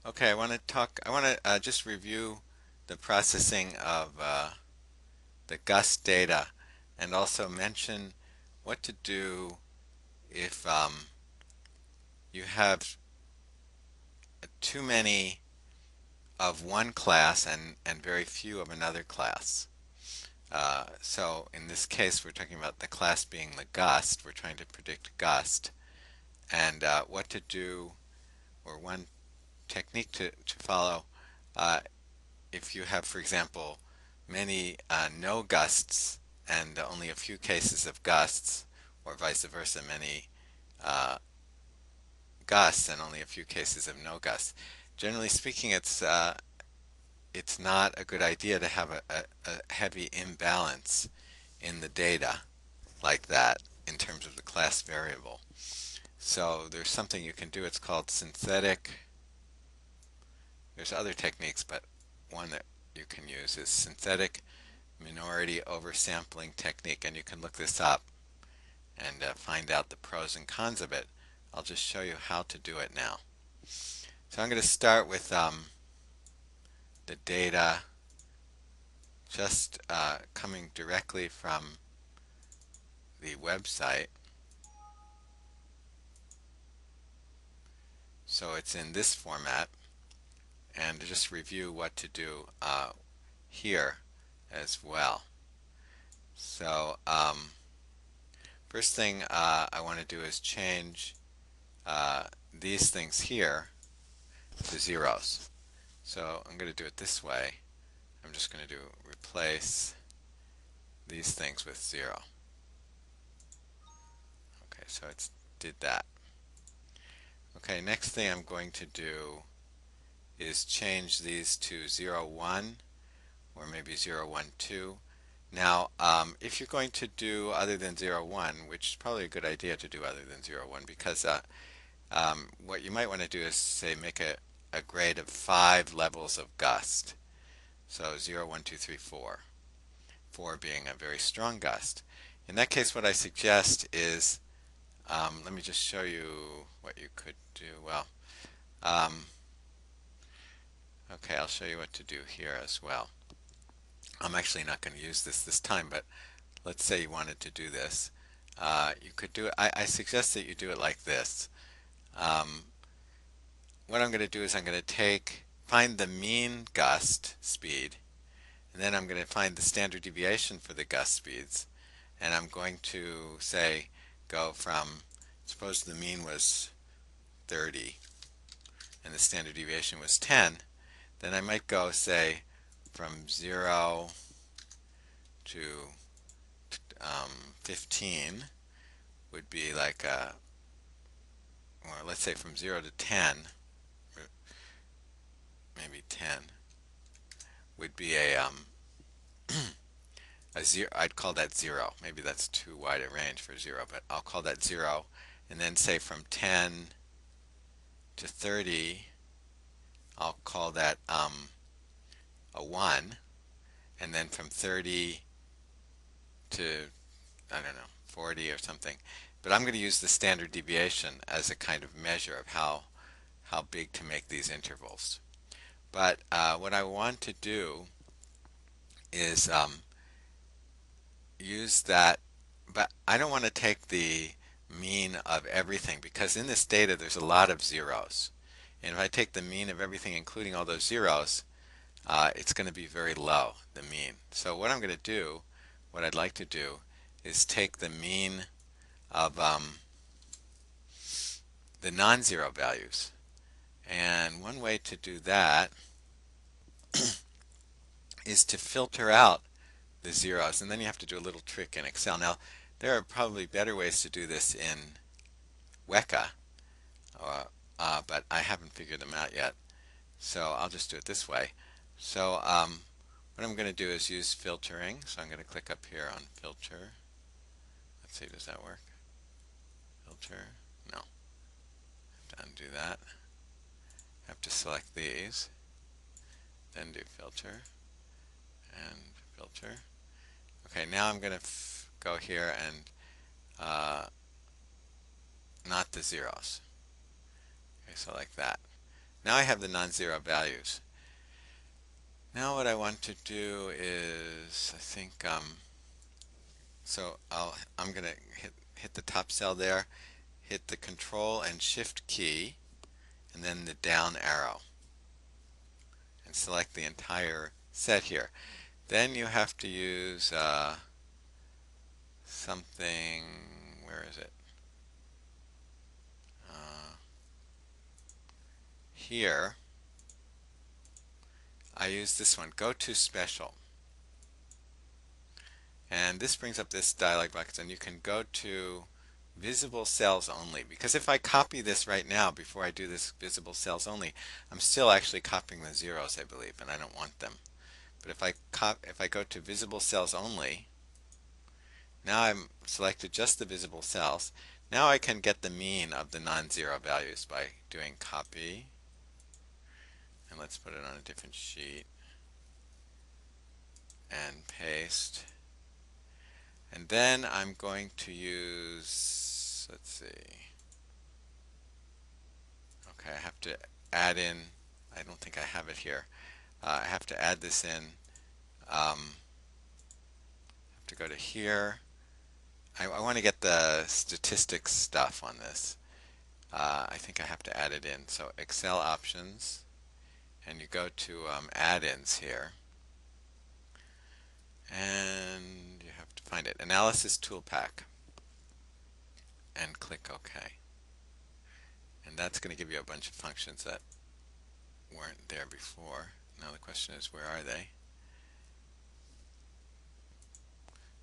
Okay, I want to just review the processing of the gust data and also mention what to do if you have too many of one class and very few of another class. So in this case, we're talking about the class being the gust. We're trying to predict gust and what to do, or one technique to follow uh, if you have, for example, many no gusts and only a few cases of gusts, or vice versa, many uh, gusts and only a few cases of no gusts. Generally speaking, it's not a good idea to have a heavy imbalance in the data like that in terms of the class variable. So there's something you can do. It's called synthetic. There's other techniques, but one that you can use is synthetic minority oversampling technique, and you can look this up and find out the pros and cons of it. I'll just show you how to do it now. So I'm going to start with the data just coming directly from the website. So it's in this format, and just review what to do here as well. So first thing I want to do is change these things here to zeros. So I'm going to do it this way. I'm just going to do replace these things with 0. Okay, so it's did that. Okay, next thing I'm going to do is change these to 0, 1, or maybe 0, 1, 2. Now, if you're going to do other than 0, 1, which is probably a good idea to do other than 0, 1, because what you might want to do is, say, make a grade of 5 levels of gust. So 0, 1, 2, 3, 4. 4 being a very strong gust. In that case, what I suggest is, let me just show you what you could do. Well, um, okay, I'll show you what to do here as well. I'm actually not going to use this time, but let's say you wanted to do this. You could do it. I suggest that you do it like this. Um, what I'm going to do is I'm going to find the mean gust speed, and then I'm going to find the standard deviation for the gust speeds, and I'm going to say go from, suppose the mean was 30 and the standard deviation was 10, then I might go, say, from 0 to 15 would be like or let's say from 0 to 10, maybe 10, would be a 0. I'd call that 0. Maybe that's too wide a range for 0, but I'll call that 0. And then say from 10 to 30, I'll call that a 1. And then from 30 to, I don't know, 40 or something. But I'm going to use the standard deviation as a kind of measure of how big to make these intervals. But what I want to do is use that, but I don't want to take the mean of everything, because in this data there's a lot of zeros. And if I take the mean of everything, including all those zeros, it's going to be very low, the mean. So what I'm going to do, what I'd like to do, is take the mean of the non-zero values. And one way to do that is to filter out the zeros, and then you have to do a little trick in Excel. Now, there are probably better ways to do this in Weka, but I haven't figured them out yet. So I'll just do it this way. So what I'm going to do is use filtering. So I'm going to click up here on filter. Let's see, does that work? Filter? No. Have to undo that. Have to select these. Then do filter and filter. Okay, now I'm going to go here and not the zeros. Okay, so like that. Now I have the non-zero values. Now what I want to do is, I think, I'm gonna hit the top cell there, hit the Control and Shift key, and then the down arrow, and select the entire set here. Then you have to use something, where is it? Here, I use this one, Go to Special. And this brings up this dialog box, and you can go to visible cells only. Because if I copy this right now, before I do this visible cells only, I'm still actually copying the zeros, I believe, and I don't want them. But if I go to visible cells only, now I'm selected just the visible cells. Now I can get the mean of the non-zero values by doing copy, and let's put it on a different sheet, and paste. And then I'm going to use, let's see, okay, I have to add in, I don't think I have it here. I have to add this in, I have to go to here. I want to get the statistics stuff on this. I think I have to add it in. So Excel options, and you go to add-ins here, and you have to find it, Analysis Toolpack, and click OK. And that's going to give you a bunch of functions that weren't there before. Now the question is, where are they?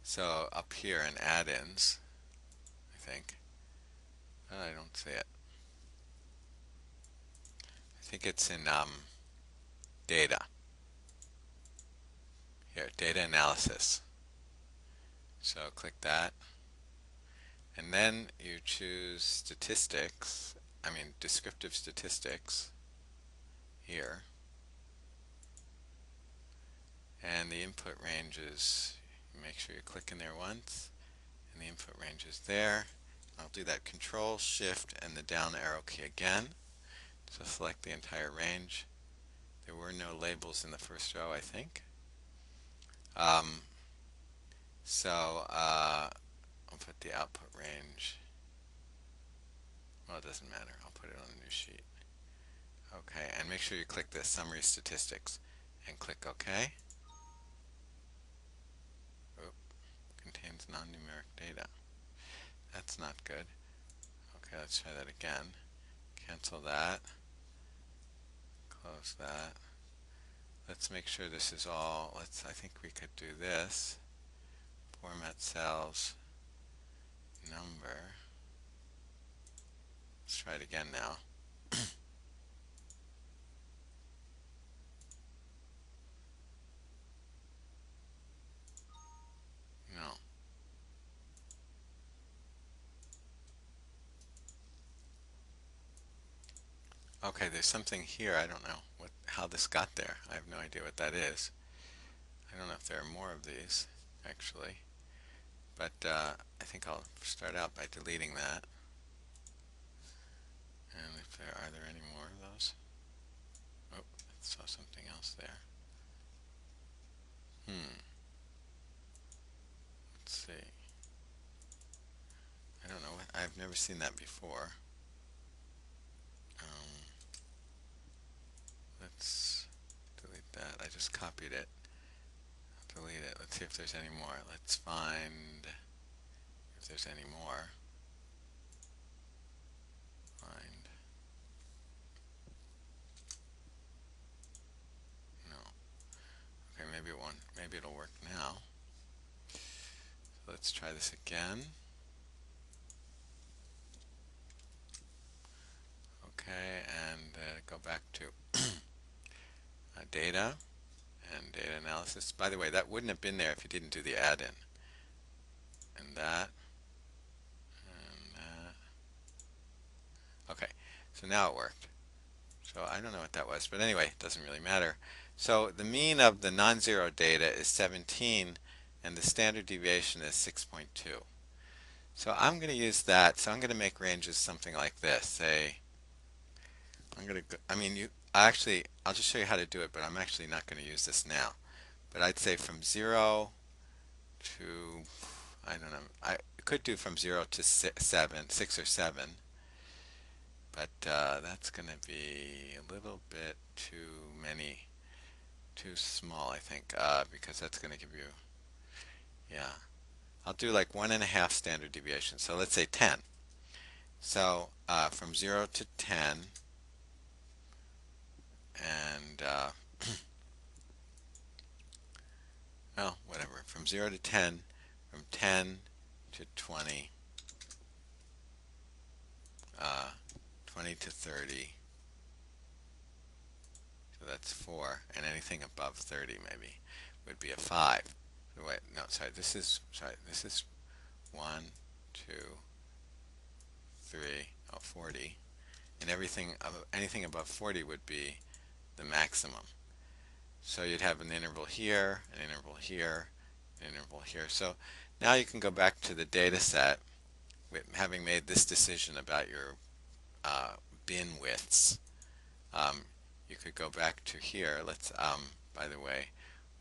So up here in add-ins, I think. I don't see it. I think it's in data. Here, data analysis. So click that. And then you choose statistics, descriptive statistics here. And the input range is, make sure you click in there once, and the input range is there. I'll do that Control, Shift, and the down arrow key again. So select the entire range. There were no labels in the first row, I think. I'll put the output range. Well, it doesn't matter. I'll put it on a new sheet. Okay, and make sure you click the Summary Statistics and click OK. Oop, contains non-numeric data. That's not good. Okay, let's try that again. Cancel that. Close that. Let's make sure this is all, I think we could do this. Format cells, number. Let's try it again now. No. Okay, there's something here. I don't know how this got there. I have no idea what that is. I don't know if there are more of these, actually. But I think I'll start out by deleting that. And if are there any more of those? Oh, I saw something else there. Let's see. I don't know. I've never seen that before. Let's delete that. I just copied it. I'll delete it. Let's see if there's any more. Let's find if there's any more. Find. No. Okay, maybe it won't. Maybe it'll work now. So let's try this again. Okay, and go back to data and data analysis. By the way, that wouldn't have been there if you didn't do the add-in. And that. And that. Okay, so now it worked. So I don't know what that was, but anyway, it doesn't really matter. So the mean of the non-zero data is 17, and the standard deviation is 6.2. So I'm going to use that. So I'm going to make ranges something like this. Say I'm gonna go, I mean, actually, I'll just show you how to do it, but I'm actually not gonna use this now. But I'd say from 0 to, I don't know, I could do from 0 to 6 or 7, but that's gonna be a little bit too many, too small, I think, because that's gonna give you, yeah. I'll do like 1.5 standard deviations. So let's say 10. So from 0 to 10, and well, whatever. From 0 to 10, from 10 to 20, 20 to 30. So that's 4, and anything above 30 maybe would be a 5. Wait, no, sorry. This is 1, 2, 3, oh, 40, and anything above 40 would be the maximum. So you'd have an interval here, an interval here, an interval here. So now you can go back to the data set with having made this decision about your uh, bin widths. Um, you could go back to here. Let's, by the way,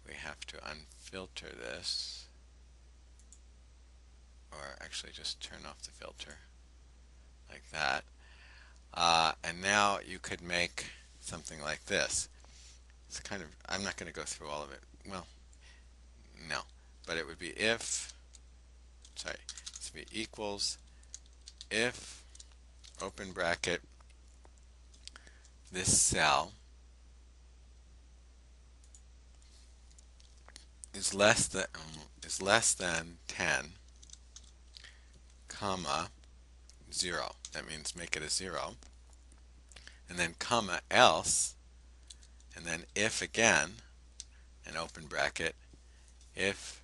we have to unfilter this, or actually just turn off the filter like that. And now you could make something like this. It's kind of, I'm not going to go through all of it. Well, no, but it would be if, sorry, it's be equals if, open bracket, this cell is less than 10, comma 0. That means make it a 0, and then comma else, and then if again, an open bracket, if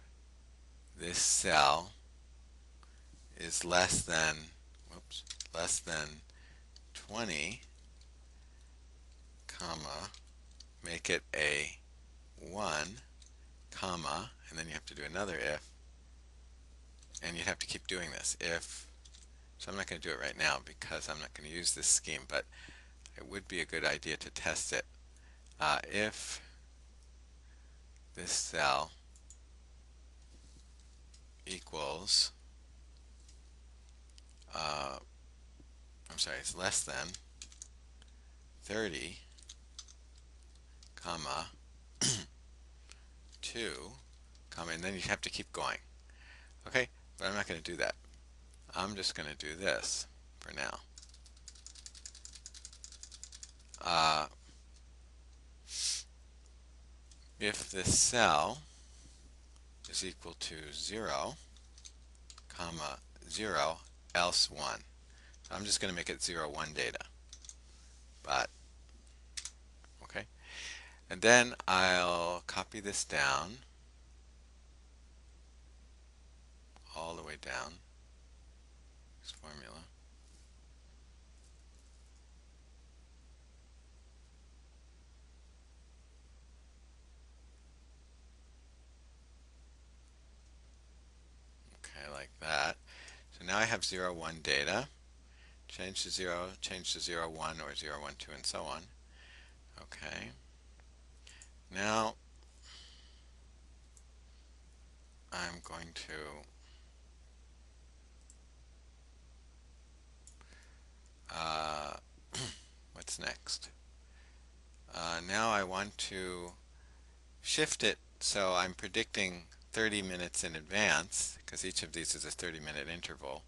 this cell is less than, whoops, less than 20, comma, make it a 1, comma, and then you have to do another if, and you have to keep doing this. If, so I'm not going to do it right now because I'm not going to use this scheme, but it would be a good idea to test it. If this cell equals, I'm sorry, it's less than 30, comma, 2, comma, and then you have to keep going. Okay, but I'm not going to do that. I'm just going to do this for now. If this cell is equal to 0, comma, 0, else 1. So I'm just going to make it 0, 1 data. But, okay. And then I'll copy this down, all the way down, this formula. Okay, like that. So now I have 0, 1 data. Change to 0, change to 0, 1, or 0, 1, 2, and so on. Okay. Now I'm going to what's next? Now I want to shift it so I'm predicting 30 minutes in advance, because each of these is a 30-minute interval.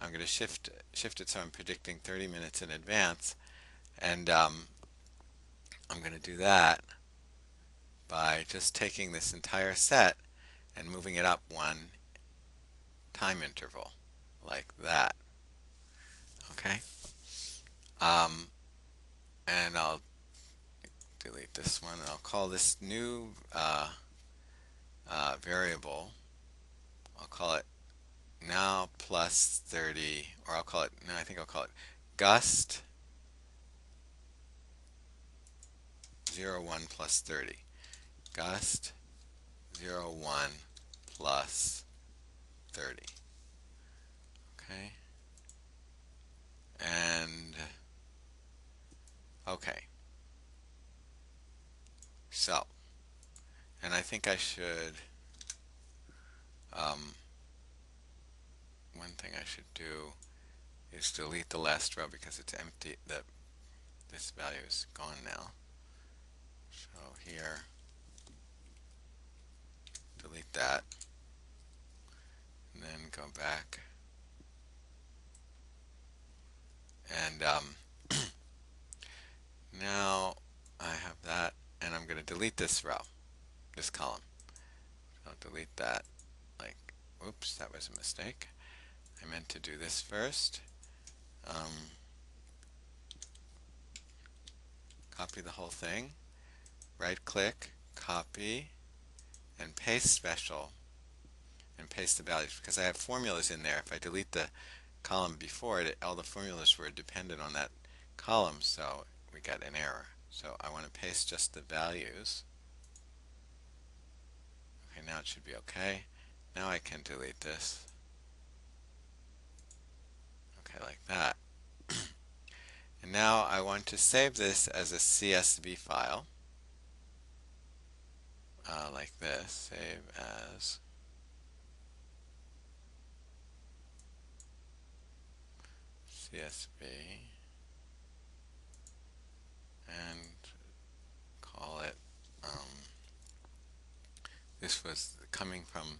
I'm going to shift it so I'm predicting 30 minutes in advance, and I'm going to do that by just taking this entire set and moving it up 1 time interval, like that. Okay? And I'll delete this one, and I'll call this new variable, I'll call it now plus 30, or I'll call it, no, I think I'll call it gust 0, 1 plus 30. Gust 0, 1 plus 30. Okay. And Okay, so, and I think I should, um, one thing I should do is delete the last row because it's empty. This value is gone now. So here, delete that, and then go back, and now I have that, and I'm going to delete this row, this column. I'll delete that. Like, oops, that was a mistake. I meant to do this first. Copy the whole thing, right click, copy, and paste special, and paste the values because I have formulas in there. If I delete the column before it, all the formulas were dependent on that column, so we got an error. So I want to paste just the values. Okay, now it should be okay. Now I can delete this. Okay, like that. And now I want to save this as a CSV file, like this. Save as CSV, and call it, this was coming from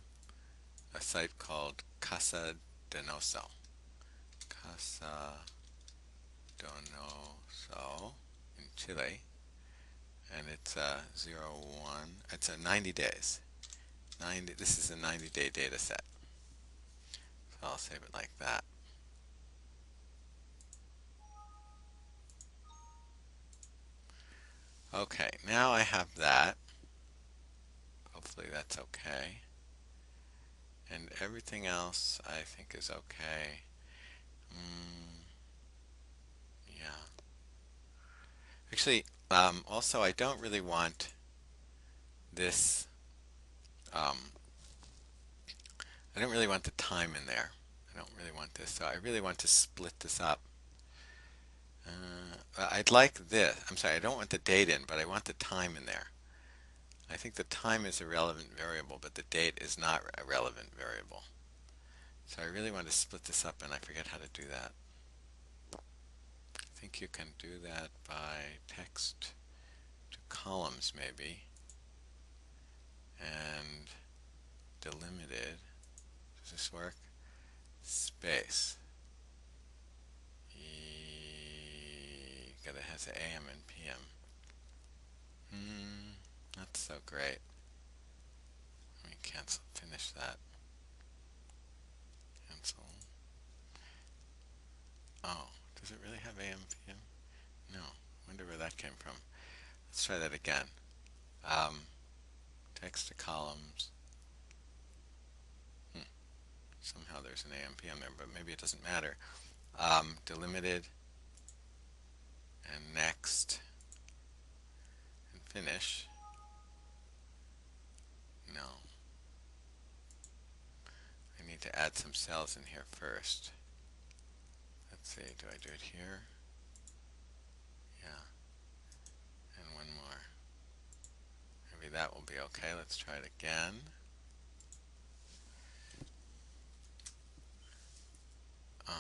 a site called Casa Donoso. Casa Donoso in Chile. And it's 01, it's a 90 days. 90, this is a 90-day data set. So I'll save it like that. Okay, now I have that. Hopefully that's okay. And everything else I think is okay. Yeah. Actually, also I don't really want this, um, I don't really want the time in there. I don't really want this, so I really want to split this up. I'd like this. I'm sorry, I don't want the date in, but I want the time in there. I think the time is a relevant variable, but the date is not a relevant variable. So I really want to split this up, and I forget how to do that. I think you can do that by text to columns, maybe, and delimited. Does this work? Space. Because it has AM and PM. Not so great. Let me cancel, finish that. Cancel. Oh, does it really have AM, PM? No. Wonder where that came from. Let's try that again. Text to columns. Somehow there's an AM, PM there, but maybe it doesn't matter. Delimited, and next, and finish. No. I need to add some cells in here first. Let's see, do I do it here? Yeah. And one more. Maybe that will be okay. Let's try it again. I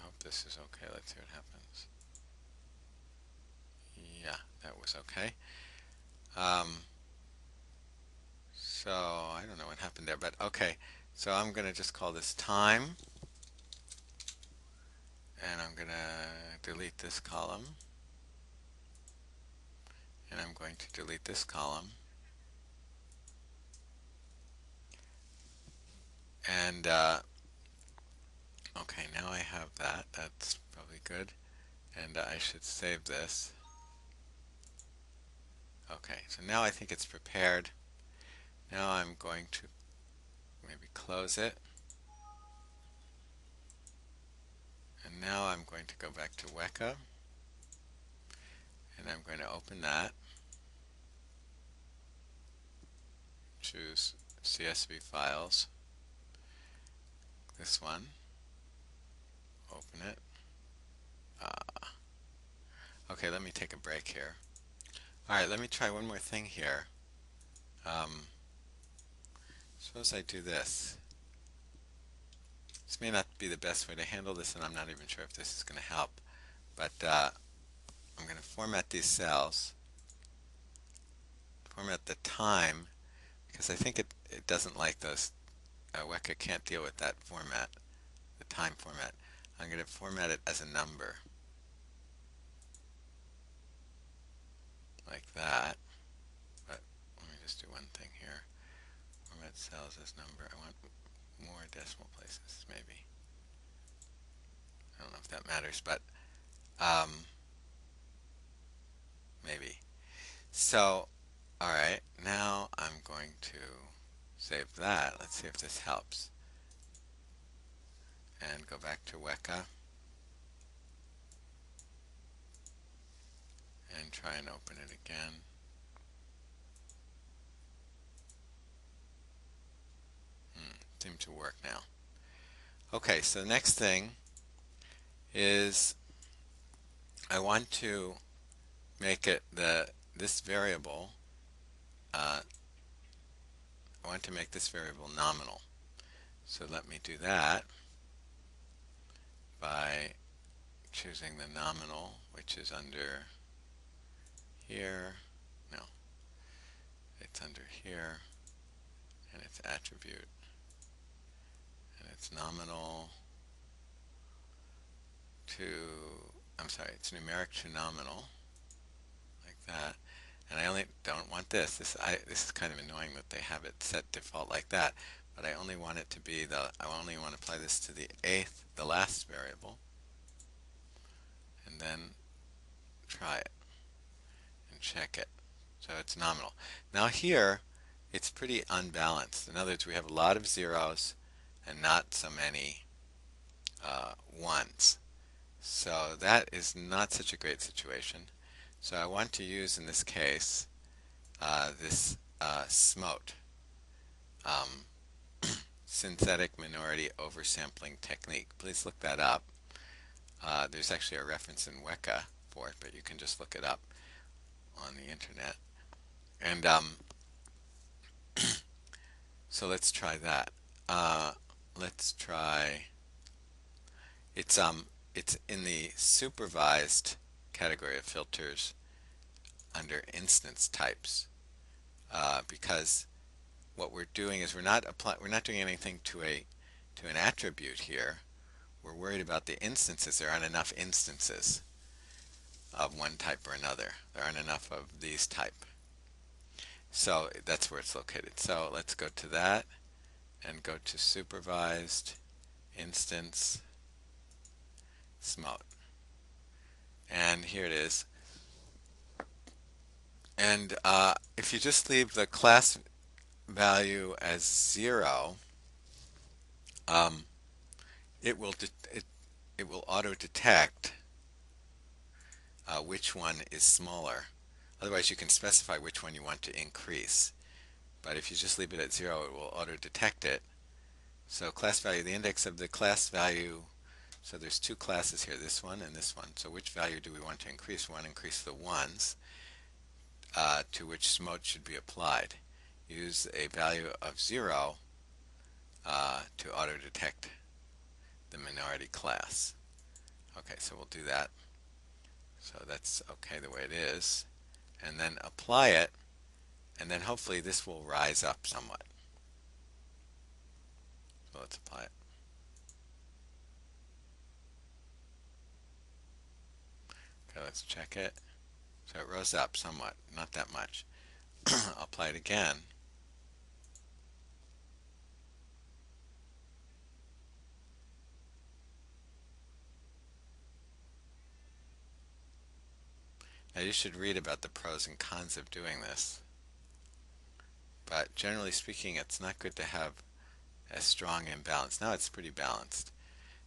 hope this is okay. Let's see what happens. Yeah, that was okay. So I don't know what happened there, but okay. So I'm going to just call this time, and I'm going to delete this column, and I'm going to delete this column, and okay, now I have that. That's probably good, and I should save this. Okay, so now I think it's prepared. Now I'm going to maybe close it, and now I'm going to go back to Weka, and I'm going to open that. choose CSV files. This one. Open it. Okay, let me take a break here. Alright, let me try one more thing here. Suppose I do this. This may not be the best way to handle this, and I'm not even sure if this is going to help. But I'm going to format these cells. Format the time, because I think it doesn't like those. Weka can't deal with that format, the time format. I'm going to format it as a number. Like that. But let me just do one thing here. Format cells as number. I want more decimal places, maybe. I don't know if that matters, but maybe. So, alright, now I'm going to save that. Let's see if this helps. And go back to Weka. And try and open it again. Seems to work now. Okay, so the next thing is I want to make it this variable. I want to make this variable nominal. So let me do that by choosing the nominal, which is under here. No, it's under here, and it's attribute, and it's nominal to, I'm sorry, it's numeric to nominal, like that. And I only don't want this. This is kind of annoying that they have it set default like that. But I only want it to be I only want to apply this to the last variable, and then try it and check it. So it's nominal. Now here, it's pretty unbalanced. In other words, we have a lot of zeros and not so many ones. So that is not such a great situation. So I want to use, in this case, this Smote, synthetic minority oversampling technique. Please look that up. There's actually a reference in Weka for it, but you can just look it up on the internet. And so let's try that. Let's try. It's in the supervised category of filters under instance types, because what we're doing is we're not doing anything to an attribute here. We're worried about the instances. There aren't enough instances of one type or another. There aren't enough of these type. So that's where it's located. So let's go to that and go to supervised instance Smote. And here it is. And if you just leave the class value as 0, it will auto detect which one is smaller. Otherwise, you can specify which one you want to increase. But if you just leave it at 0, it will auto detect it. So class value, the index of the class value. So there's two classes here, this one and this one. So which value do we want to increase? We want to increase the ones to which Smote should be applied. Use a value of 0 to auto detect the minority class. Okay, so we'll do that. So that's okay the way it is. And then apply it, and then hopefully this will rise up somewhat. So let's apply it. Okay, let's check it. So it rose up somewhat, not that much. I'll apply it again. Now you should read about the pros and cons of doing this. But generally speaking, it's not good to have a strong imbalance. Now it's pretty balanced.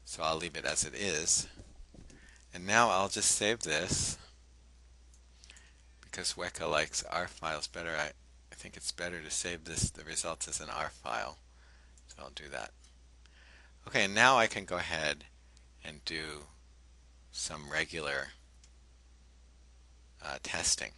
So I'll leave it as it is. And now I'll just save this, because Weka likes our files better. I think it's better to save the results as an R file. So I'll do that. Okay, and now I can go ahead and do some regular testing.